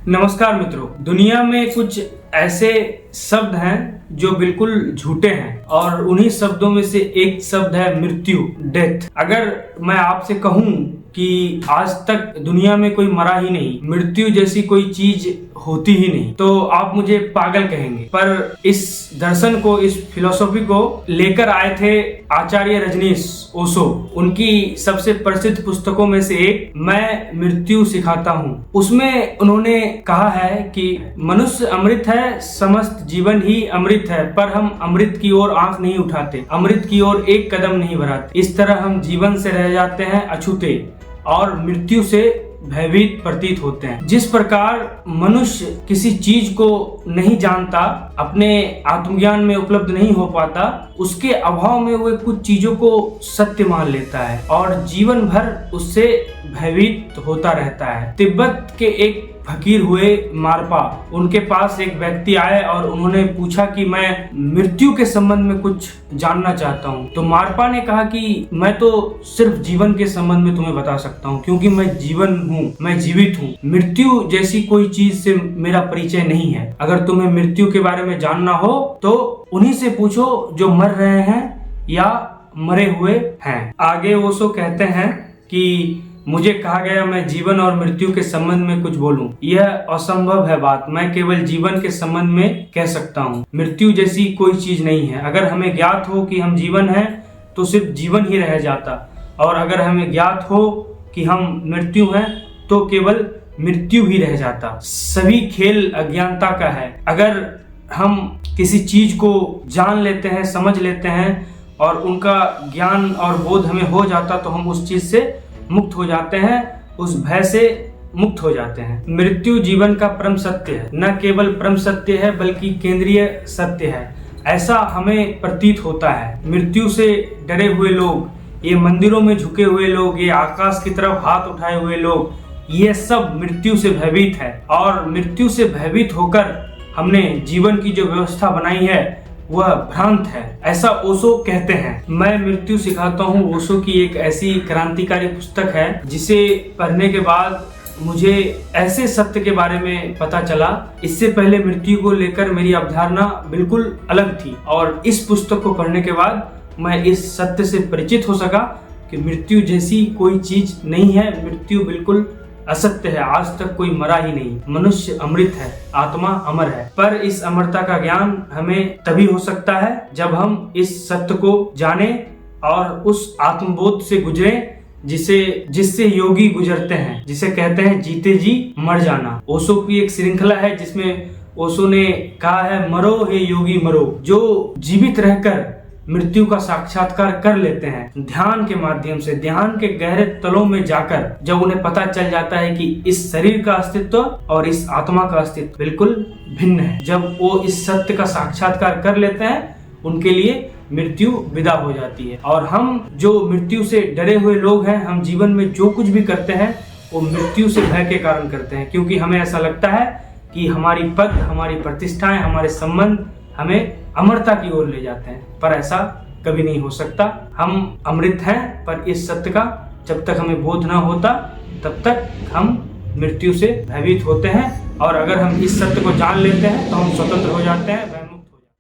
नमस्कार मित्रों, दुनिया में कुछ ऐसे शब्द हैं जो बिल्कुल झूठे हैं और उन्हीं शब्दों में से एक शब्द है मृत्यु, डेथ। अगर मैं आपसे कहूं कि आज तक दुनिया में कोई मरा ही नहीं, मृत्यु जैसी कोई चीज होती ही नहीं, तो आप मुझे पागल कहेंगे। पर इस दर्शन को, इस फिलॉसफी को लेकर आए थे आचार्य रजनीश ओशो। उनकी सबसे प्रसिद्ध पुस्तकों में से एक मैं मृत्यु सिखाता हूँ। उसमें उन्होंने कहा है कि मनुष्य अमृत है, समस्त जीवन ही अमृत है, पर हम अमृत की ओर आंख नहीं उठाते, अमृत की ओर एक कदम नहीं बढ़ाते। इस तरह हम जीवन से रह जाते हैं अछूते और मृत्यु से भयभीत प्रतीत होते हैं। जिस प्रकार मनुष्य किसी चीज को नहीं जानता, अपने आत्मज्ञान में उपलब्ध नहीं हो पाता, उसके अभाव में वह कुछ चीजों को सत्य मान लेता है और जीवन भर उससे भयभीत होता रहता है। तिब्बत के एक फकीर हुए मारपा, उनके पास एक व्यक्ति आए और उन्होंने पूछा कि मैं मृत्यु के संबंध में कुछ जानना चाहता हूँ। तो मारपा ने कहा कि मैं तो सिर्फ जीवन के संबंध में तुम्हें बता सकता हूँ, क्योंकि मैं जीवन हूँ, मैं जीवित हूँ। मृत्यु जैसी कोई चीज से मेरा परिचय नहीं है। अगर तुम्हें मृत्यु के बारे में जानना हो तो उन्हीं से पूछो जो मर रहे हैं या मरे हुए हैं। आगे ओशो कहते हैं कि मुझे कहा गया मैं जीवन और मृत्यु के संबंध में कुछ बोलूं, यह असंभव है बात। मैं केवल जीवन के संबंध में कह सकता हूं। मृत्यु जैसी कोई चीज नहीं है। अगर हमें ज्ञात हो कि हम जीवन हैं तो सिर्फ जीवन ही रह जाता, और अगर हमें ज्ञात हो कि हम मृत्यु हैं तो केवल मृत्यु ही रह जाता। सभी खेल अज्ञानता का है। अगर हम किसी चीज को जान लेते हैं, समझ लेते हैं और उनका ज्ञान और बोध हमें हो जाता तो हम उस चीज से मुक्त हो जाते हैं, उस भय से मुक्त हो जाते हैं। मृत्यु जीवन का परम सत्य है, न केवल परम सत्य है बल्कि केंद्रीय सत्य है, ऐसा हमें प्रतीत होता है। मृत्यु से डरे हुए लोग, ये मंदिरों में झुके हुए लोग, ये आकाश की तरफ हाथ उठाए हुए लोग, ये सब मृत्यु से भयभीत है। और मृत्यु से भयभीत होकर हमने जीवन की जो व्यवस्था बनाई है वह भ्रांत है, ऐसा ओशो कहते हैं। मैं मृत्यु सिखाता हूँ ओशो की एक ऐसी क्रांतिकारी पुस्तक है जिसे पढ़ने के बाद मुझे ऐसे सत्य के बारे में पता चला। इससे पहले मृत्यु को लेकर मेरी अवधारणा बिल्कुल अलग थी, और इस पुस्तक को पढ़ने के बाद मैं इस सत्य से परिचित हो सका कि मृत्यु जैसी कोई चीज नहीं है। मृत्यु बिल्कुल असत्य है। आज तक कोई मरा ही नहीं। मनुष्य अमृत है, आत्मा अमर है। पर इस अमरता का ज्ञान हमें तभी हो सकता है जब हम इस सत्य को जाने और उस आत्मबोध से गुजरे जिससे योगी गुजरते हैं, जिसे कहते हैं जीते जी मर जाना। ओशो की एक श्रृंखला है जिसमें ओशो ने कहा है, मरो हे योगी मरो। जो जीवित रहकर मृत्यु का साक्षात्कार कर लेते हैं ध्यान के माध्यम से, ध्यान के गहरे तलों में जाकर, जब उन्हें पता चल जाता है कि इस शरीर का अस्तित्व और इस आत्मा का अस्तित्व बिल्कुल भिन्न है, जब वो इस सत्य का साक्षात्कार कर लेते हैं, उनके लिए मृत्यु विदा हो जाती है। और हम जो मृत्यु से डरे हुए लोग हैं, हम जीवन में जो कुछ भी करते हैं वो मृत्यु से भय के कारण करते हैं, क्योंकि हमें ऐसा लगता है कि हमारी पद, हमारी प्रतिष्ठाएं, हमारे संबंध हमें अमरता की ओर ले जाते हैं। पर ऐसा कभी नहीं हो सकता। हम अमृत हैं, पर इस सत्य का जब तक हमें बोध ना होता तब तक हम मृत्यु से भयभीत होते हैं, और अगर हम इस सत्य को जान लेते हैं तो हम स्वतंत्र हो जाते हैं।